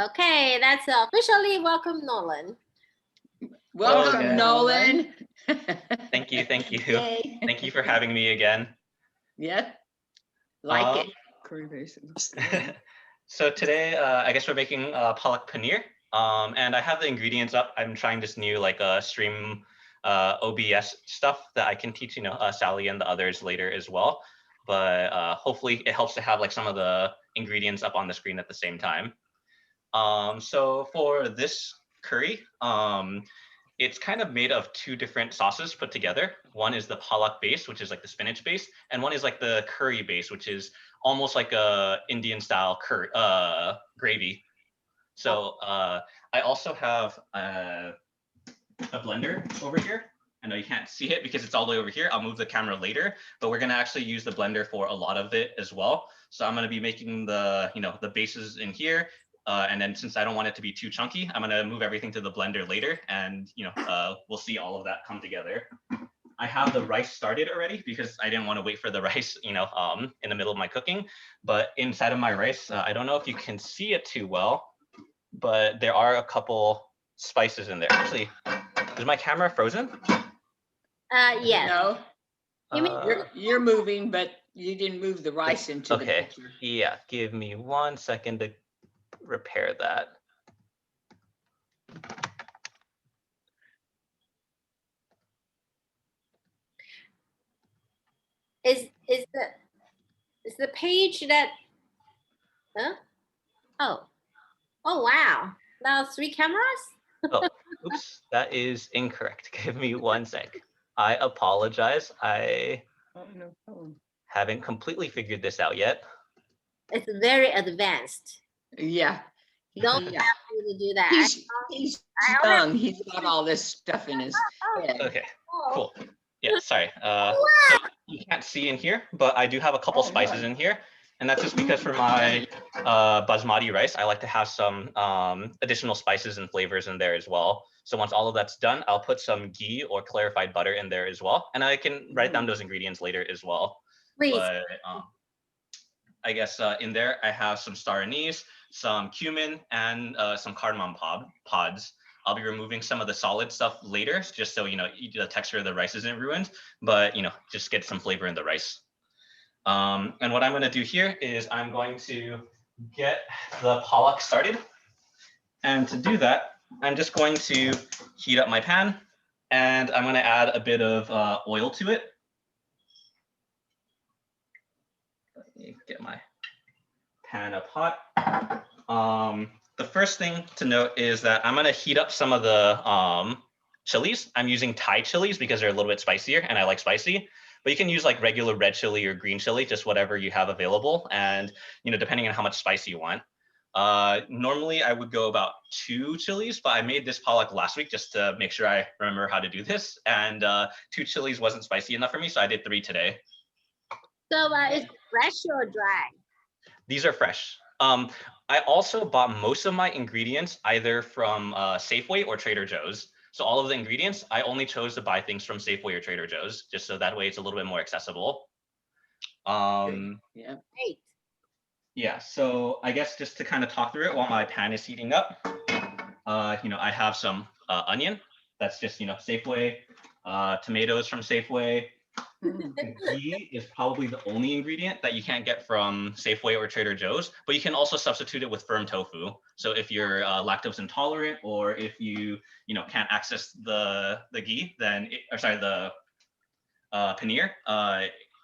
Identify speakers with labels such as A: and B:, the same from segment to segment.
A: Okay, that's officially welcome, Nolan.
B: Welcome,
C: again.
B: Nolan.
C: Thank you.
B: Yay.
C: Thank you for having me again.
B: Yeah, like it.
D: Curry base.
C: So today, I guess we're making palak paneer, and I have the ingredients up. I'm trying this new like stream OBS stuff that I can teach, Sally and the others later as well. But hopefully it helps to have like some of the ingredients up on the screen at the same time. So for this curry, it's kind of made of two different sauces put together. One is the palak base, which is like the spinach base, and one is like the curry base, which is almost like a Indian style gravy. So I also have a blender over here. I know you can't see it because it's all the way over here. I'll move the camera later, but we're gonna actually use the blender for a lot of it as well. So I'm gonna be making the bases in here. And then since I don't want it to be too chunky, I'm gonna move everything to the blender later, and we'll see all of that come together. I have the rice started already because I didn't want to wait for the rice, in the middle of my cooking. But inside of my rice, I don't know if you can see it too well, but there are a couple spices in there. Actually, is my camera frozen?
A: Yes.
B: No,
A: You mean
B: you're moving, but you didn't move the rice into the
C: Okay.
B: picture.
C: Yeah, give me 1 second to repair that.
A: is the page that? Huh? Oh wow! Now 3 cameras.
C: Oh, oops, that is incorrect. Give me 1 sec. I apologize. I
D: Oh, no problem.
C: haven't completely figured this out yet.
A: It's very advanced.
B: Yeah.
A: Don't
B: Yeah.
A: ask me to do that.
B: He's
A: I don't have-
B: young. He's got all this stuff in his head.
C: Okay,
A: Oh.
C: cool. Yeah, sorry. So you can't see in here, but I do have a couple spices in here. And that's just because for my basmati rice, I like to have some additional spices and flavors in there as well. So once all of that's done, I'll put some ghee or clarified butter in there as well. And I can write down those ingredients later as well.
A: Please.
C: But I guess in there, I have some star anise, some cumin, and some cardamom pods. I'll be removing some of the solid stuff later, just so the texture of the rice isn't ruined, but just get some flavor in the rice. And what I'm going to do here is I'm going to get the palak started. And to do that, I'm just going to heat up my pan, and I'm going to add a bit of oil to it. Let me get my pan up hot. The first thing to note is that I'm going to heat up some of the chilies. I'm using Thai chilies because they're a little bit spicier and I like spicy. But you can use like regular red chili or green chili, just whatever you have available. And depending on how much spice you want. Normally I would go about 2 chilies, but I made this palak last week just to make sure I remember how to do this. And 2 chilies wasn't spicy enough for me, so I did 3 today.
A: So is it fresh or dry?
C: These are fresh. I also bought most of my ingredients either from Safeway or Trader Joe's. So all of the ingredients, I only chose to buy things from Safeway or Trader Joe's, just so that way it's a little bit more accessible.
B: Yeah.
A: Great.
C: Yeah, so I guess just to kind of talk through it while my pan is heating up, I have some onion. That's just, Safeway, tomatoes from Safeway. Ghee is probably the only ingredient that you can't get from Safeway or Trader Joe's, but you can also substitute it with firm tofu. So if you're lactose intolerant, or if you can't access the ghee, then the paneer,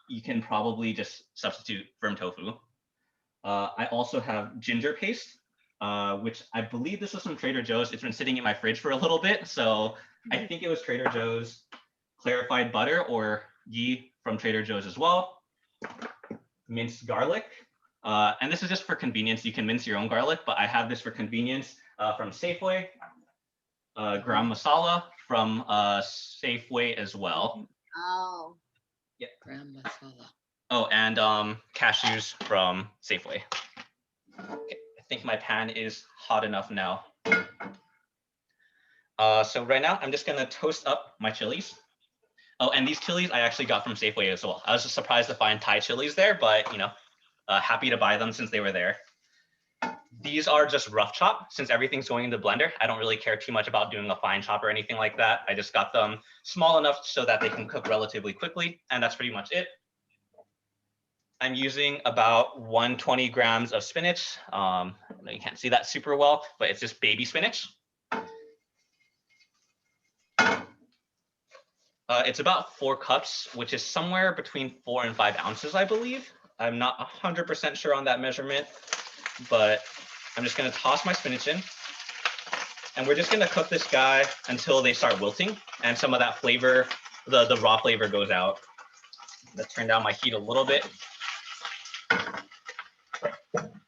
C: you can probably just substitute firm tofu. I also have ginger paste, which I believe this was from Trader Joe's. It's been sitting in my fridge for a little bit, so I think it was Trader Joe's. Clarified butter or ghee from Trader Joe's as well. Minced garlic. And this is just for convenience. You can mince your own garlic, but I have this for convenience from Safeway. Garam masala from Safeway as well.
A: Oh.
C: Yeah.
B: Garam masala.
C: Oh, and cashews from Safeway. Okay, I think my pan is hot enough now. So right now, I'm just gonna toast up my chilies. Oh, and these chilies I actually got from Safeway as well. I was just surprised to find Thai chilies there, but happy to buy them since they were there. These are just rough chop. Since everything's going in the blender, I don't really care too much about doing a fine chop or anything like that. I just got them small enough so that they can cook relatively quickly, and that's pretty much it. I'm using about 120 grams of spinach. You can't see that super well, but it's just baby spinach. It's about 4 cups, which is somewhere between 4 and 5 ounces, I believe. I'm not 100% sure on that measurement, but I'm just going to toss my spinach in. And we're just going to cook this guy until they start wilting and some of that flavor, the raw flavor goes out. Let's turn down my heat a little bit.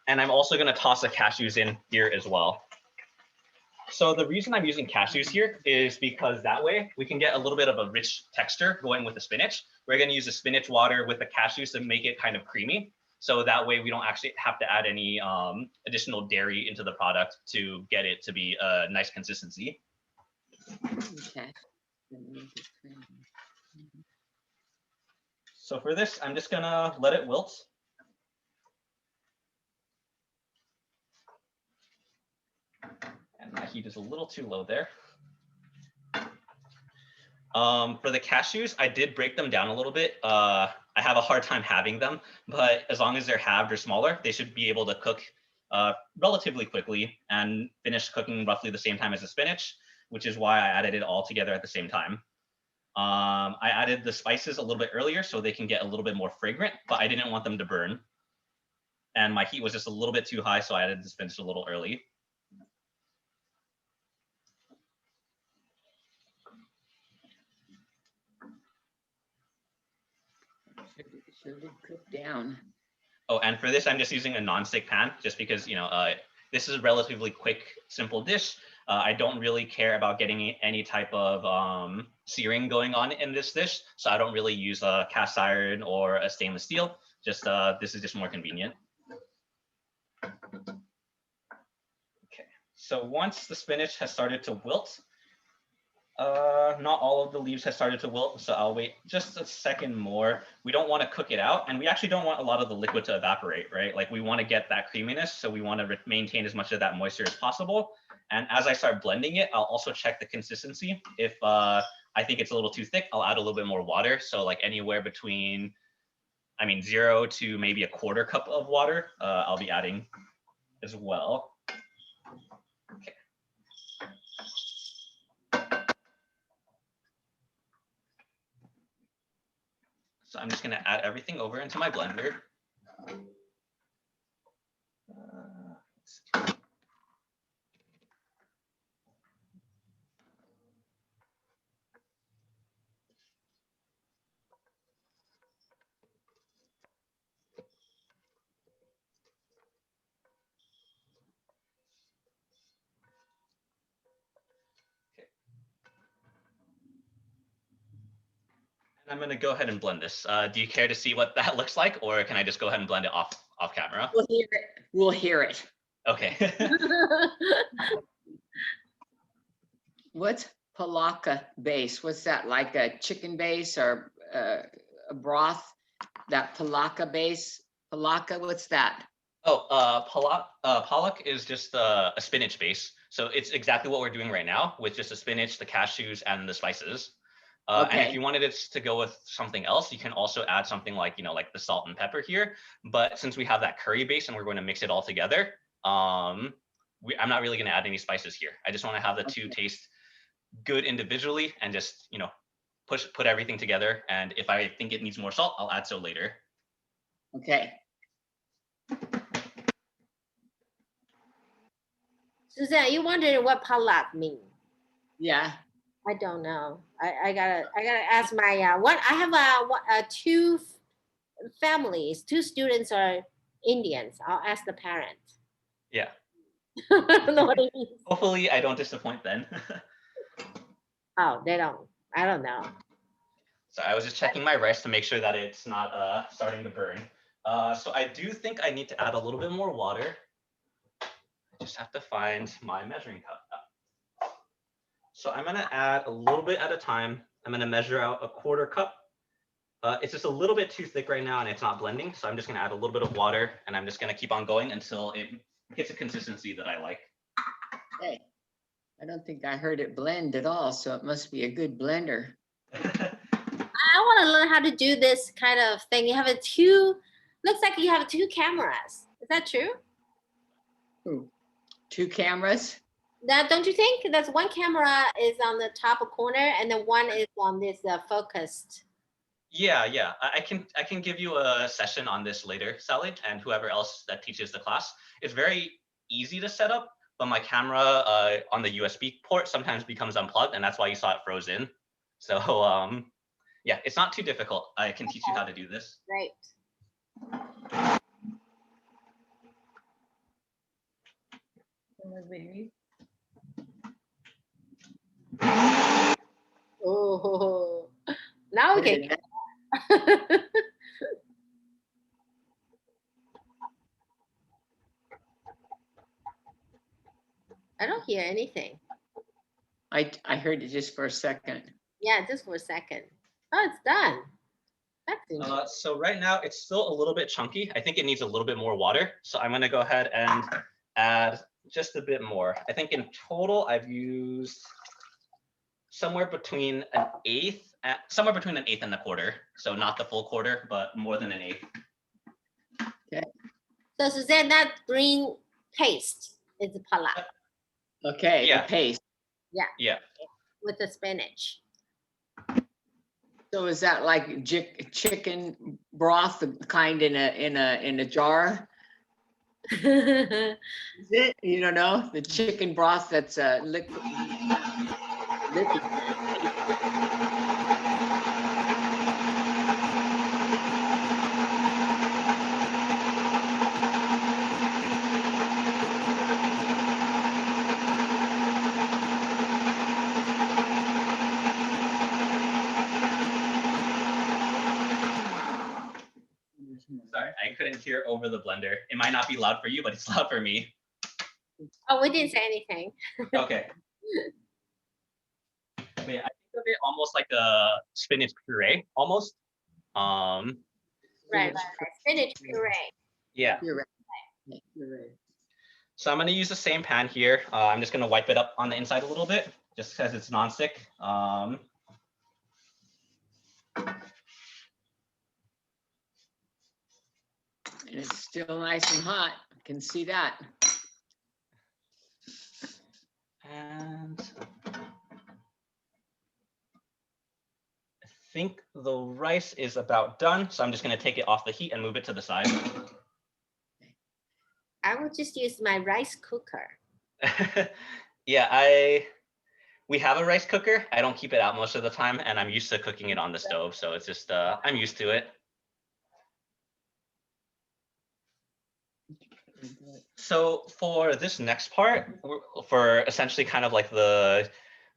C: And I'm also going to toss the cashews in here as well. So the reason I'm using cashews here is because that way we can get a little bit of a rich texture going with the spinach. We're going to use the spinach water with the cashews to make it kind of creamy. So that way we don't actually have to add any additional dairy into the product to get it to be a nice consistency.
B: Okay.
C: So for this, I'm just going to let it wilt. And my heat is a little too low there. For the cashews, I did break them down a little bit. I have a hard time having them, but as long as they're halved or smaller, they should be able to cook relatively quickly and finish cooking roughly the same time as the spinach, which is why I added it all together at the same time. I added the spices a little bit earlier so they can get a little bit more fragrant, but I didn't want them to burn. And my heat was just a little bit too high, so I added the spinach a little early.
B: Should it cook down?
C: Oh, and for this, I'm just using a non-stick pan just because, this is a relatively quick, simple dish. I don't really care about getting any type of searing going on in this dish. So I don't really use a cast iron or a stainless steel. Just this is just more convenient. Okay, so once the spinach has started to wilt, not all of the leaves have started to wilt, so I'll wait just a second more. We don't want to cook it out, and we actually don't want a lot of the liquid to evaporate, right? Like we want to get that creaminess, so we want to maintain as much of that moisture as possible. And as I start blending it, I'll also check the consistency. If I think it's a little too thick, I'll add a little bit more water. So like anywhere between, 0 to maybe a quarter cup of water, I'll be adding as well. Okay. So I'm just going to add everything over into my blender. I'm going to go ahead and blend this. Do you care to see what that looks like, or can I just go ahead and blend it off camera?
B: We'll hear it. We'll hear it.
C: Okay.
B: What's palaka base? What's that, like a chicken base or a broth? That palaka base? Palaka, what's that?
C: Oh, palak is just a spinach base. So it's exactly what we're doing right now with just the spinach, the cashews, and the spices. And if you wanted it to go with something else, you can also add something like, like the salt and pepper here. But since we have that curry base and we're going to mix it all together, I'm not really going to add any spices here. I just want to have the two taste good individually and just, put everything together. And if I think it needs more salt, I'll add so later.
B: Okay.
A: Suzanne, you wondering what palak mean?
B: Yeah.
A: I don't know. I gotta ask my I have two families. 2 students are Indians. I'll ask the parents.
C: Yeah.
A: I don't know what it means.
C: Hopefully I don't disappoint then.
A: Oh, they don't. I don't know.
C: So I was just checking my rice to make sure that it's not starting to burn. So I do think I need to add a little bit more water. I just have to find my measuring cup. So I'm going to add a little bit at a time. I'm going to measure out a quarter cup. It's just a little bit too thick right now and it's not blending. So I'm just going to add a little bit of water and I'm just going to keep on going until it hits a consistency that I like.
B: Hey, I don't think I heard it blend at all, so it must be a good blender.
A: I want to learn how to do this kind of thing. You have looks like you have two cameras. Is that true?
B: Ooh, 2 cameras?
A: That don't you think? That's one camera is on the top corner and then one is on this focused.
C: Yeah, I can give you a session on this later, Sally, and whoever else that teaches the class. It's very easy to set up, but my camera on the USB port sometimes becomes unplugged, and that's why you saw it froze in. So yeah, it's not too difficult. I can teach you how to do this.
A: Right. Oh, now we can. I don't hear anything.
B: I heard it just for a second.
A: Yeah, just for a second. Oh, it's done. That's interesting.
C: So right now it's still a little bit chunky. I think it needs a little bit more water. So I'm gonna go ahead and add just a bit more. I think in total I've used somewhere between an eighth and a quarter. So not the full quarter, but more than an eighth.
A: So Suzanne, that green paste is palak
B: Okay,
C: Yeah.
B: the paste.
C: Yeah.
A: with the spinach.
B: So is that like chicken broth, the kind in a jar? Is it? You don't know? The chicken broth that's liquid.
C: Sorry, I couldn't hear over the blender. It might not be loud for you, but it's loud for me.
A: Oh, we didn't say anything.
C: Okay. But yeah, I think of it almost like a spinach puree, almost.
A: Right. Spinach puree.
C: Yeah.
B: You're right. You're right.
C: So I'm going to use the same pan here. I'm just going to wipe it up on the inside a little bit, just because it's nonstick.
B: And it's still nice and hot. I can see that.
C: And I think the rice is about done. So I'm just going to take it off the heat and move it to the side.
A: I will just use my rice cooker.
C: Yeah, we have a rice cooker. I don't keep it out most of the time, and I'm used to cooking it on the stove. So it's just, I'm used to it. So for this next part, for essentially kind of like the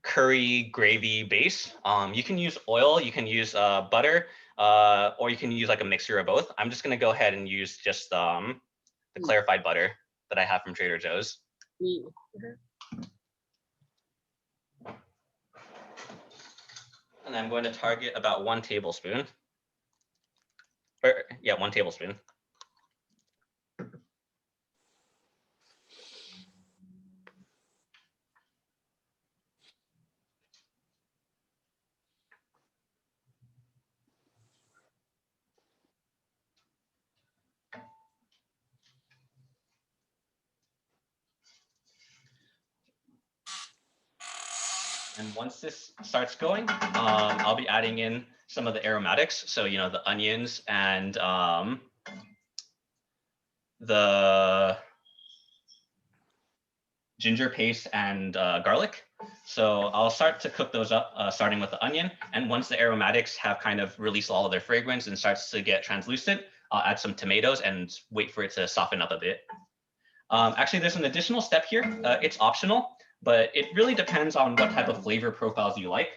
C: curry gravy base, you can use oil, you can use butter, or you can use like a mixture of both. I'm just gonna go ahead and use just the clarified butter that I have from Trader Joe's. And I'm going to target about 1 tablespoon. Or yeah, 1 tablespoon. And once this starts going, I'll be adding in some of the aromatics. So, you know, the onions and the ginger paste and garlic. So I'll start to cook those up, starting with the onion. And once the aromatics have kind of released all of their fragrance and starts to get translucent, I'll add some tomatoes and wait for it to soften up a bit. Actually, there's an additional step here. It's optional, but it really depends on what type of flavor profiles you like.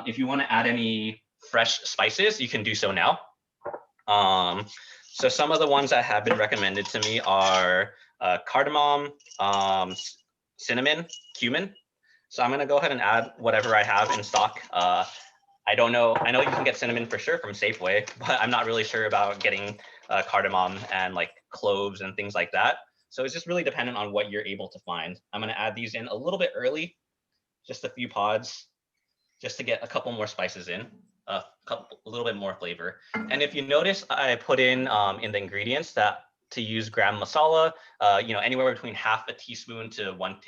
C: If you want to add any fresh spices, you can do so now. So some of the ones that have been recommended to me are cardamom, cinnamon, cumin. So I'm going to go ahead and add whatever I have in stock. I don't know. I know you can get cinnamon for sure from Safeway, but I'm not really sure about getting cardamom and like cloves and things like that. So it's just really dependent on what you're able to find. I'm going to add these in a little bit early, just a few pods, just to get a couple more spices in, a little bit more flavor. And if you notice, I put in the ingredients that to use gram masala, anywhere between half a teaspoon to one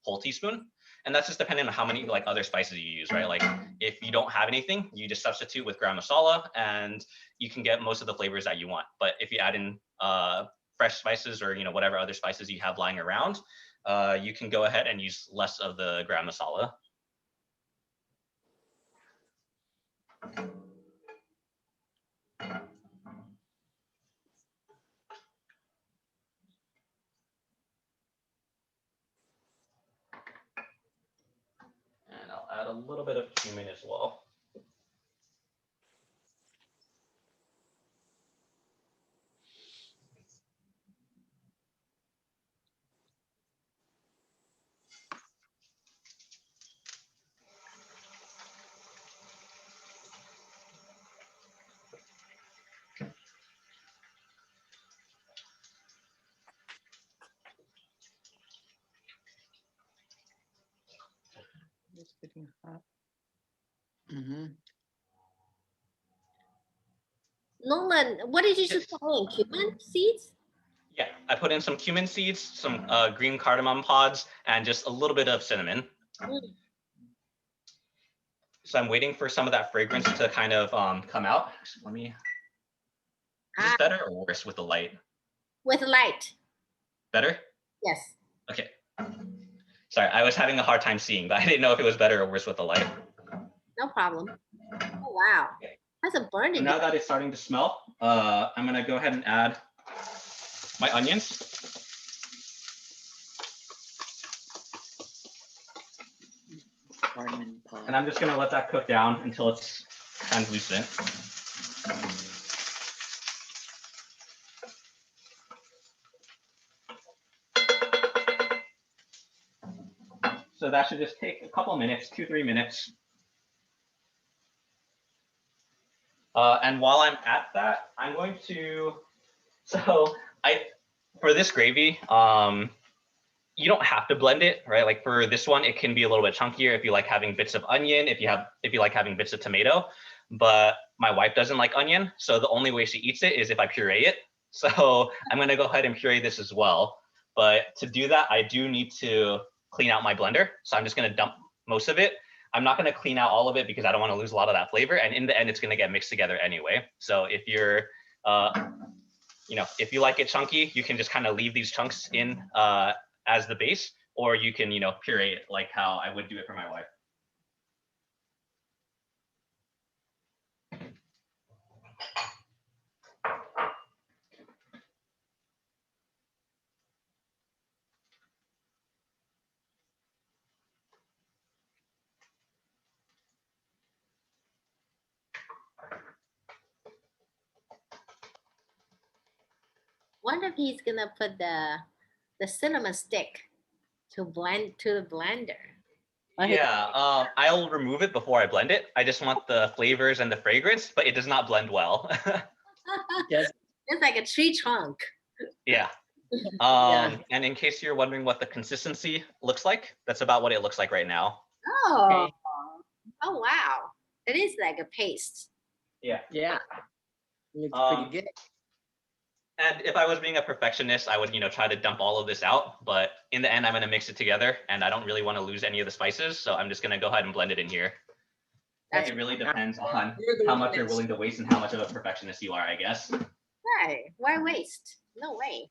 C: whole teaspoon. And that's just depending on how many like other spices you use, right? Like if you don't have anything, you just substitute with gram masala and you can get most of the flavors that you want. But if you add in fresh spices or whatever other spices you have lying around, you can go ahead and use less of the gram masala. And I'll add a little bit of cumin as well.
B: It's getting hot. Mm-hmm.
A: Nolan, what did you just put in? Cumin seeds?
C: Yeah, I put in some cumin seeds, some green cardamom pods, and just a little bit of cinnamon.
A: Mm.
C: So I'm waiting for some of that fragrance to kind of come out. Let me. Is this better or worse with the light?
A: With light.
C: Better?
A: Yes.
C: Okay. Sorry, I was having a hard time seeing, but I didn't know if it was better or worse with the light.
A: No problem. Oh, wow.
C: Okay.
A: Hasn't burned
C: So
A: it.
C: now that it's starting to smell, I'm gonna go ahead and add my onions. And I'm just gonna let that cook down until it's translucent. So that should just take a couple minutes, 2-3 minutes. And while I'm at that, I'm going to, for this gravy, you don't have to blend it, right? Like for this one, it can be a little bit chunkier if you like having bits of onion, if you like having bits of tomato, but my wife doesn't like onion. So the only way she eats it is if I puree it. So I'm gonna go ahead and puree this as well. But to do that, I do need to clean out my blender. So I'm just gonna dump most of it. I'm not gonna clean out all of it because I don't wanna lose a lot of that flavor. And in the end, it's gonna get mixed together anyway. So if you're, if you like it chunky, you can just kind of leave these chunks in as the base, or you can, puree it like how I would do it for my wife.
A: Wonder if he's gonna put the cinnamon stick to blend to the blender.
C: Yeah, I'll remove it before I blend it. I just want the flavors and the fragrance, but it does not blend well.
B: Yes.
A: It's like a tree trunk.
C: Yeah.
B: Yeah.
C: And in case you're wondering what the consistency looks like, that's about what it looks like right now.
A: Oh,
B: Okay.
A: oh wow. It is like a paste.
C: Yeah.
B: Yeah. Looks pretty good.
C: And if I was being a perfectionist, I would, try to dump all of this out. But in the end, I'm going to mix it together, and I don't really want to lose any of the spices. So I'm just going to go ahead and blend it in here.
A: That's
C: It really depends on
B: You're the
C: how
B: one
C: much you're
B: that's-
C: willing to waste and how much of a perfectionist you are, I guess.
A: right. Why waste? No way.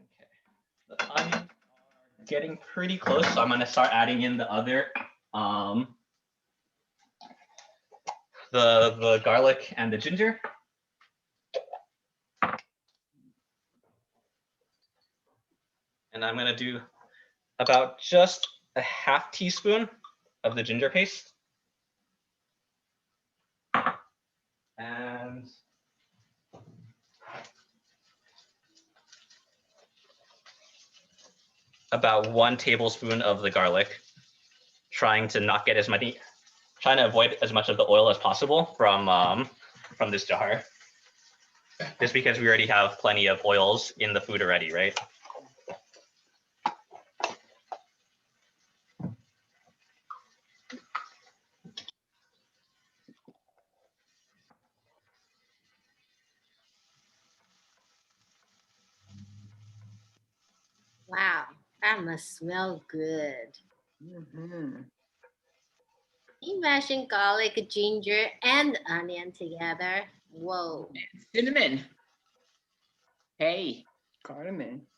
C: Okay. The onions are getting pretty close, so I'm going to start adding in the other, the garlic and the ginger. And I'm going to do about just a half teaspoon of the ginger paste. And about 1 tablespoon of the garlic, trying to not get as many, trying to avoid as much of the oil as possible from this jar. Just because we already have plenty of oils in the food already, right?
A: Wow, that must smell good.
B: Mhm.
A: Imagine garlic, ginger, and onion together. Whoa.
B: Cinnamon. Hey, cardamom.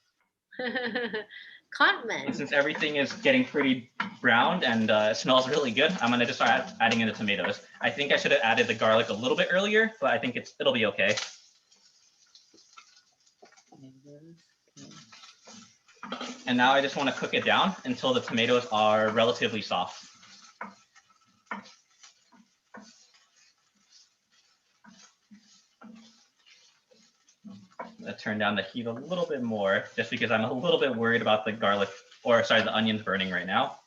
C: And
A: Condiment.
C: since everything is getting pretty browned and it smells really good, I'm gonna just start adding in the tomatoes. I think I should have added the garlic a little bit earlier, but I think it'll be okay. And now I just want to cook it down until the tomatoes are relatively soft. I'm gonna turn down the heat a little bit more just because I'm a little bit worried about the garlic, or sorry, the onions burning right now.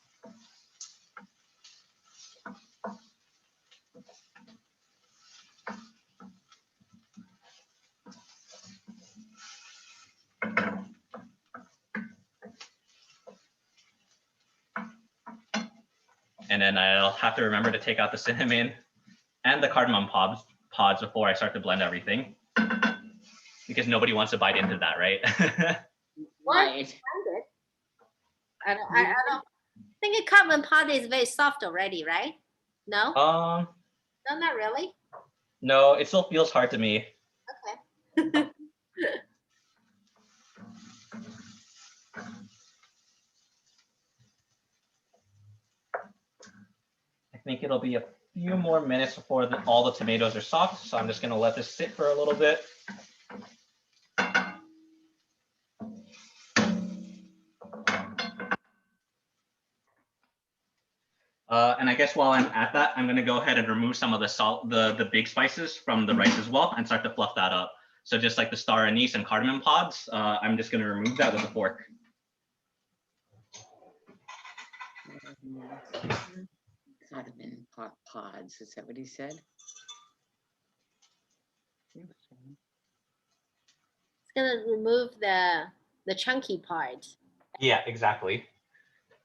C: And then I'll have to remember to take out the cinnamon and the cardamom pods before I start to blend everything, because nobody wants to bite into that, right?
A: What?
B: Right.
A: I don't think a carbon pot is very soft already, right? No?
C: Um,
A: No, not really.
C: no, it still feels hard to me.
A: Okay.
C: I think it'll be a few more minutes before all the tomatoes are soft, so I'm just gonna let this sit for a little bit. And I guess while I'm at that, I'm gonna go ahead and remove some of the salt, the big spices from the rice as well, and start to fluff that up. So just like the star anise and cardamom pods, I'm just gonna remove that with a fork.
B: Cardamom pods. Is that what he said?
A: It's gonna remove the chunky part.
C: Yeah, exactly.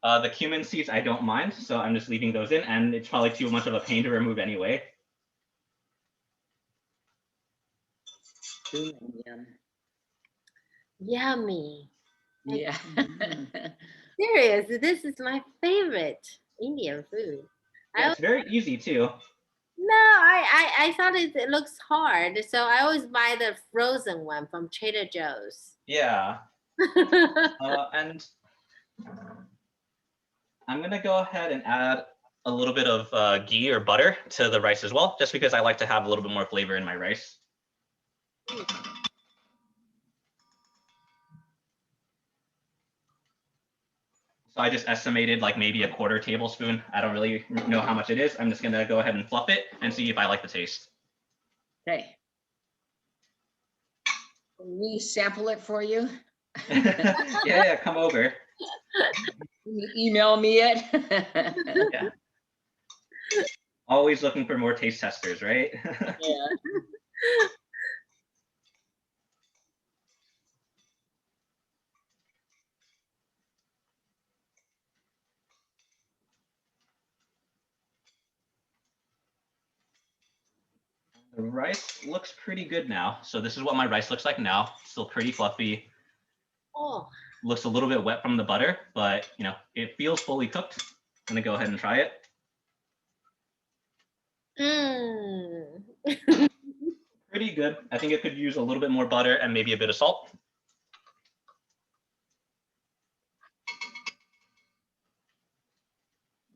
C: The cumin seeds I don't mind, so I'm just leaving those in, and it's probably too much of a pain to remove anyway.
B: Yum.
A: Yummy.
B: Yeah.
A: Serious, this is my favorite Indian food.
C: Yeah, it's very easy too.
A: I thought it looks hard, so I always buy the frozen one from Trader Joe's.
C: Yeah, and I'm gonna go ahead and add a little bit of ghee or butter to the rice as well, just because I like to have a little bit more flavor in my rice. So I just estimated like maybe a 1/4 tablespoon. I don't really know how much it is. I'm just gonna go ahead and fluff it and see if I like the taste.
B: Okay. Can we sample it for you?
C: Yeah, come over.
B: Can you email me it?
C: Yeah. Always looking for more taste testers, right?
B: Yeah.
C: The rice looks pretty good now. So this is what my rice looks like now. Still pretty fluffy.
A: Oh,
C: Looks a little bit wet from the butter, but you know, it feels fully cooked. I'm gonna go ahead and try it. Pretty good. I think it could use a little bit more butter and maybe a bit of salt.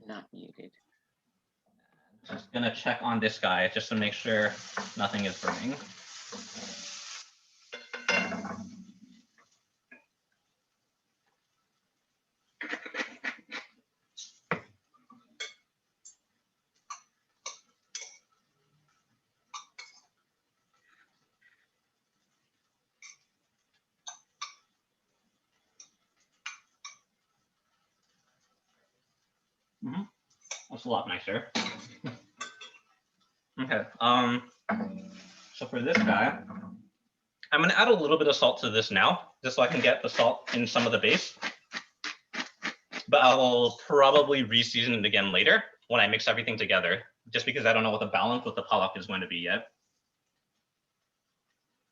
B: Not muted.
C: Just gonna check on this guy just to make sure nothing is burning. That's a lot nicer. Okay. So for this guy, I'm gonna add a little bit of salt to this now, just so I can get the salt in some of the base. But I will probably re-season it again later when I mix everything together, just because I don't know what the balance with the palak is going to be yet.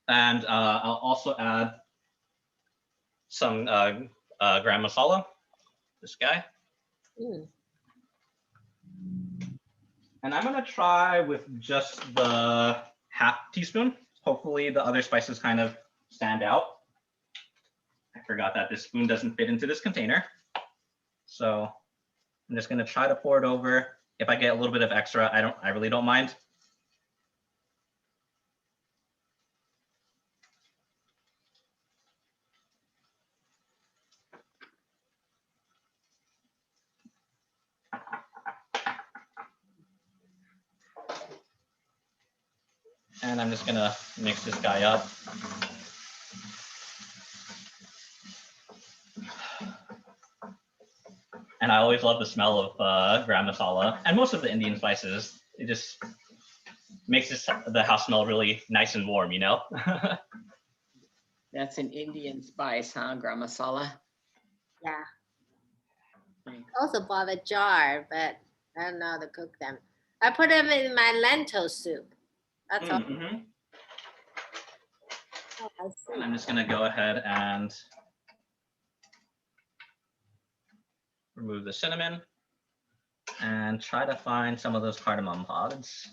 C: And I'll also add some garam masala, this guy.
A: Mm.
C: And I'm gonna try with just the half teaspoon. Hopefully the other spices kind of stand out. I forgot that this spoon doesn't fit into this container. So I'm just gonna try to pour it over. If I get a little bit of extra, I really don't mind. And I'm just gonna mix this guy up. And I always love the smell of garam masala and most of the Indian spices. It just makes the house smell really nice and warm, you know?
B: That's an Indian spice, huh? Garam masala.
A: Yeah.
B: Okay.
A: Also bought a jar, but I don't know how to cook them. I put them in my lentil soup. That's all.
C: Mm-hmm.
A: Oh, I see.
C: And I'm just gonna go ahead and remove the cinnamon and try to find some of those cardamom pods.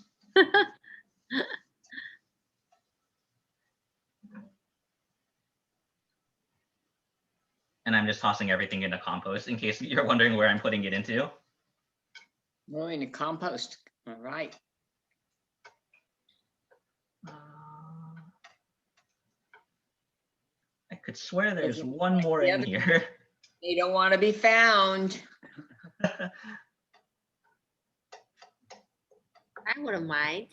C: And I'm just tossing everything into compost in case you're wondering where I'm putting it into.
B: Going to compost. All right.
C: I could swear there's
B: Doesn't
C: one more
B: the
C: in
B: other-
C: here.
B: They don't want to be found.
A: I wouldn't mind.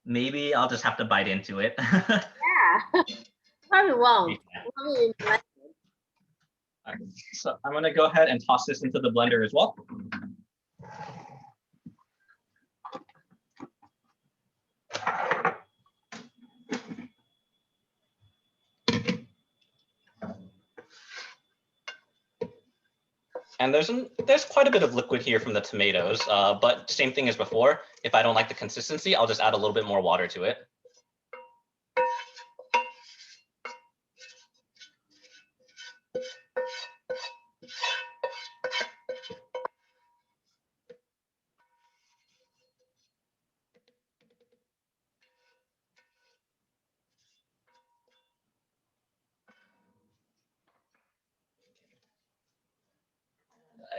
C: Maybe I'll just have to bite into it.
A: Yeah. Probably won't. Probably like-
C: So I'm gonna go ahead and toss this into the blender as well. And there's quite a bit of liquid here from the tomatoes, but same thing as before. If I don't like the consistency, I'll just add a little bit more water to it.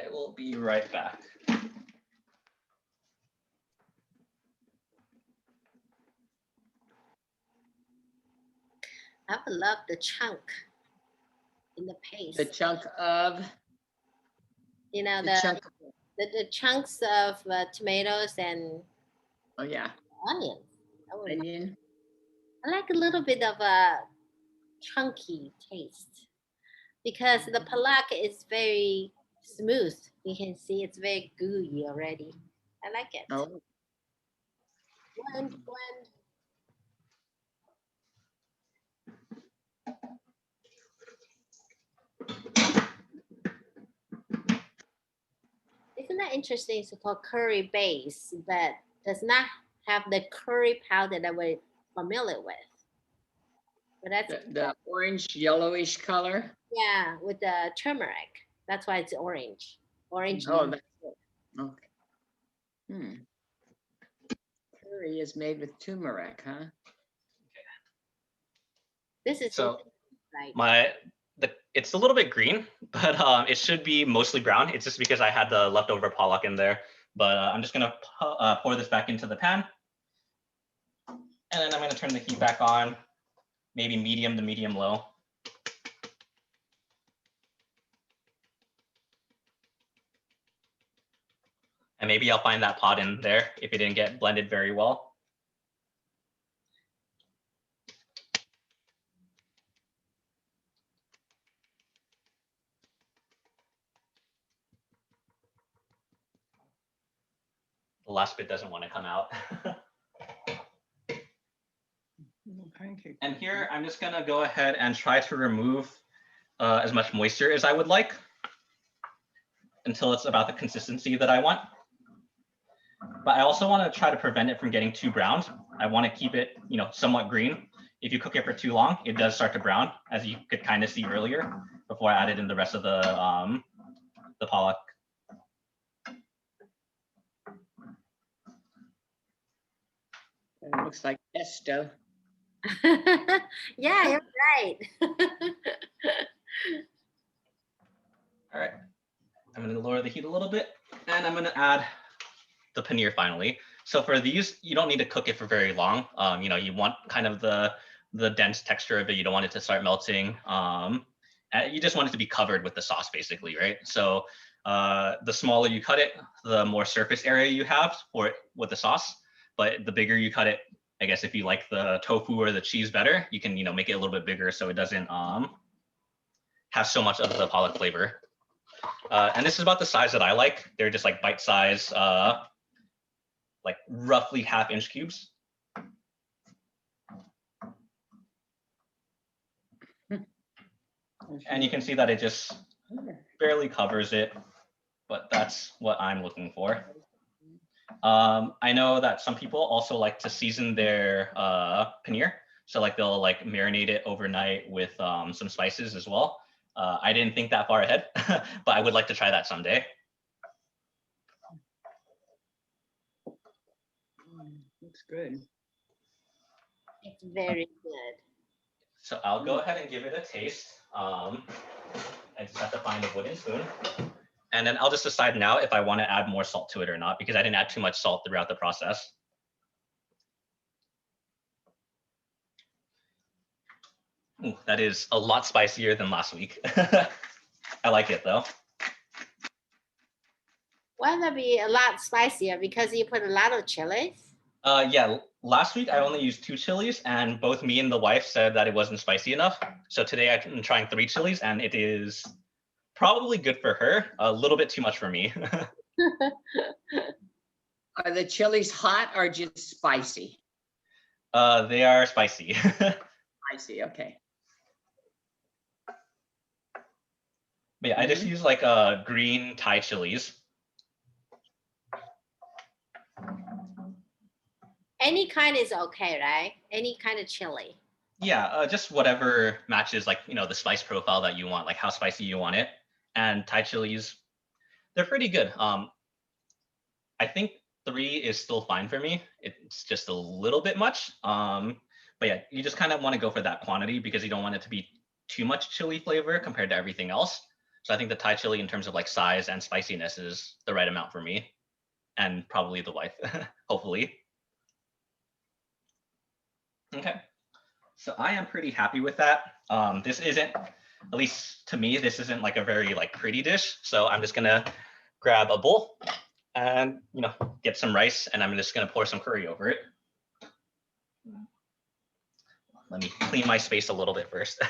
C: I will be right back.
A: I would love the chunk in the paste.
B: The chunk of
A: You know,
B: the chunk.
A: the chunks of tomatoes and
B: Oh yeah,
A: onions. I would
B: onion.
A: I like a little bit of a chunky taste because the palak is very smooth. You can see it's very gooey already. I like it.
B: Oh,
A: Blend. Isn't that interesting? It's called curry base, but does not have the curry powder that we're familiar with. But that's
B: the orange yellowish color.
A: yeah, with the turmeric. That's why it's orange. Orange.
B: Oh, that's it. Okay. Hmm. Curry is made with turmeric, huh?
A: This is
C: So
A: like
C: it's a little bit green, but it should be mostly brown. It's just because I had the leftover pollock in there. But I'm just gonna pour this back into the pan, and then I'm gonna turn the heat back on, maybe medium to medium low. And maybe I'll find that pot in there if it didn't get blended very well. the last bit doesn't want to come out.
B: Pancake.
C: And here, I'm just gonna go ahead and try to remove as much moisture as I would like until it's about the consistency that I want. But I also want to try to prevent it from getting too browned. I want to keep it, somewhat green. If you cook it for too long, it does start to brown, as you could kind of see earlier before I added in the rest of the pollock.
B: It looks like pesto.
A: Yeah, you're right.
C: All right, I'm going to lower the heat a little bit, and I'm going to add the paneer finally. So for these, you don't need to cook it for very long. You want kind of the dense texture of it. You don't want it to start melting. And you just want it to be covered with the sauce, basically, right? So the smaller you cut it, the more surface area you have for it with the sauce. But the bigger you cut it, I guess if you like the tofu or the cheese better, you can make it a little bit bigger so it doesn't have so much of the pollock flavor. And this is about the size that I like. They're just like bite size, like roughly 1/2 inch cubes. And you can see that it just barely covers it, but that's what I'm looking for. I know that some people also like to season their paneer. So like they'll like marinate it overnight with some spices as well. I didn't think that far ahead, but I would like to try that someday.
B: Looks good.
A: It's very good.
C: So I'll go ahead and give it a taste. I just have to find a wooden spoon. And then I'll just decide now if I want to add more salt to it or not, because I didn't add too much salt throughout the process. Ooh, that is a lot spicier than last week. I like it though.
A: Why that be a lot spicier? Because you put a lot of chilies?
C: Yeah, last week I only used 2 chilies, and both me and the wife said that it wasn't spicy enough. So today I'm trying 3 chilies, and it is probably good for her, a little bit too much for me.
B: Are the chilies hot or just spicy?
C: They are spicy.
B: Spicy, okay.
C: But yeah, I just use like green Thai chilies.
A: Any kind is okay, right? Any kind of chili.
C: Yeah, just whatever matches like, the spice profile that you want, like how spicy you want it. And Thai chilies, they're pretty good. I think 3 is still fine for me. It's just a little bit much. But yeah, you just kind of want to go for that quantity because you don't want it to be too much chili flavor compared to everything else. So I think the Thai chili in terms of like size and spiciness is the right amount for me, and probably the wife, hopefully. Okay, so I am pretty happy with that. This isn't, at least to me, this isn't like a very like pretty dish. So I'm just gonna grab a bowl and get some rice, and I'm just gonna pour some curry over it. Let me clean my space a little bit first.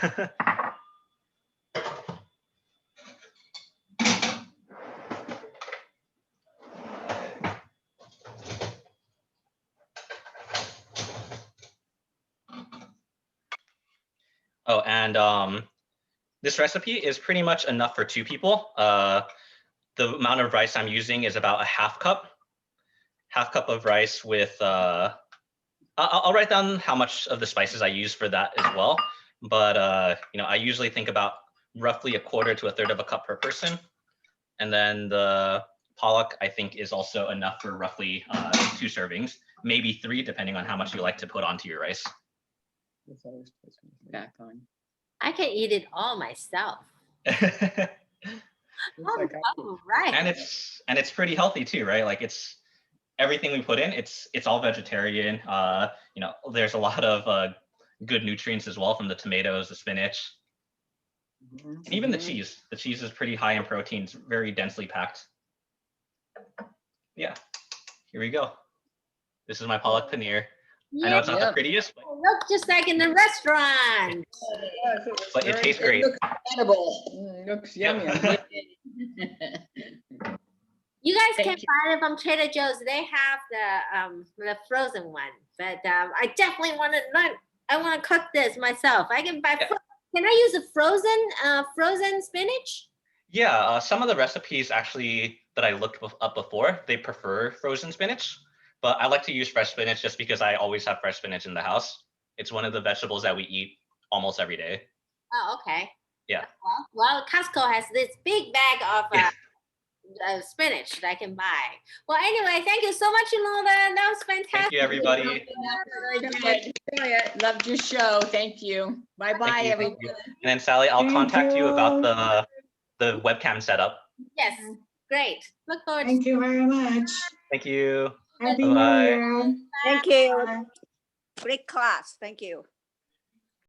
C: Oh, and this recipe is pretty much enough for 2 people. The amount of rice I'm using is about a 1/2 cup. 1/2 cup of rice with, I'll write down how much of the spices I use for that as well. But, I usually think about roughly 1/4 to 1/3 of a cup per person. And then the pollock, I think, is also enough for roughly 2 servings, maybe 3, depending on how much you like to put onto your rice.
B: Back on.
A: I can eat it all myself. Oh, right.
C: And it's pretty healthy too, right? Like it's everything we put in, it's all vegetarian. There's a lot of good nutrients as well from the tomatoes, the spinach, and even the cheese. The cheese is pretty high in protein. It's very densely packed. Yeah, here we go. This is my pollock paneer. I know it's not the prettiest, but
A: It looks just like in the restaurant.
C: but it tastes great.
B: It looks edible. It looks yummy.
C: Yep.
A: You guys can
B: Thank you.
A: buy it from Trader Joe's. They have the frozen one, but I definitely want to learn. I want to cook this myself. I can buy.
C: Yeah.
A: Can I use a frozen spinach?
C: Yeah, some of the recipes actually that I looked up before, they prefer frozen spinach, but I like to use fresh spinach just because I always have fresh spinach in the house. It's one of the vegetables that we eat almost every day.
A: Oh, okay.
C: Yeah.
A: Well, Costco has this big bag of spinach that I can buy. Well, anyway, thank you so much, Imelda. That was fantastic.
C: Thank you, everybody.
B: Very good. Loved your show. Thank you. Bye bye,
C: Thank you.
B: everyone.
C: And then Sally, I'll
D: Thank
C: contact you about
D: you.
C: the webcam setup.
A: Yes, great. Look forward
D: Thank you very much.
C: Thank you.
D: Happy New
C: Bye-bye.
D: Year.
E: Thank you.
D: Bye.
E: Great class. Thank you.